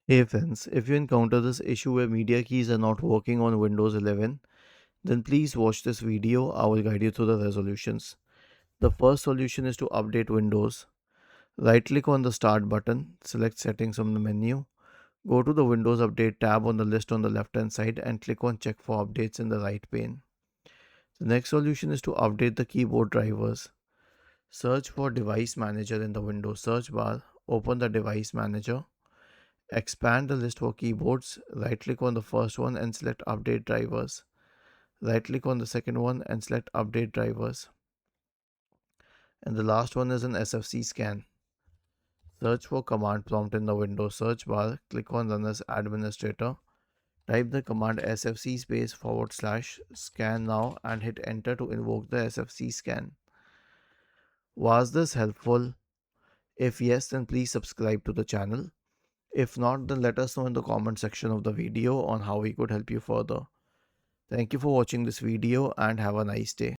Hey friends, if you encounter this issue where media keys are not working on Windows 11, then please watch this video. I will guide you through the resolutions. The first solution is to update Windows. Right click on the Start button, select Settings from the menu, go to the Windows Update tab on the list on the left hand side and click on Check for Updates in the right pane. The next solution is to update the keyboard drivers. Search for Device Manager in the Windows search bar, open the Device Manager. Expand the list for keyboards, right click on the first one and select Update Drivers. Right click on the second one and select Update Drivers. And the last one is an SFC scan. Search for command prompt in the Windows search bar, click on Run as Administrator. Type the command sfc space forward slash scan now and hit enter to invoke the SFC scan. Was this helpful? If yes, then please subscribe to the channel. If not, then let us know in the comment section of the video on how we could help you further. Thank you for watching this video and have a nice day.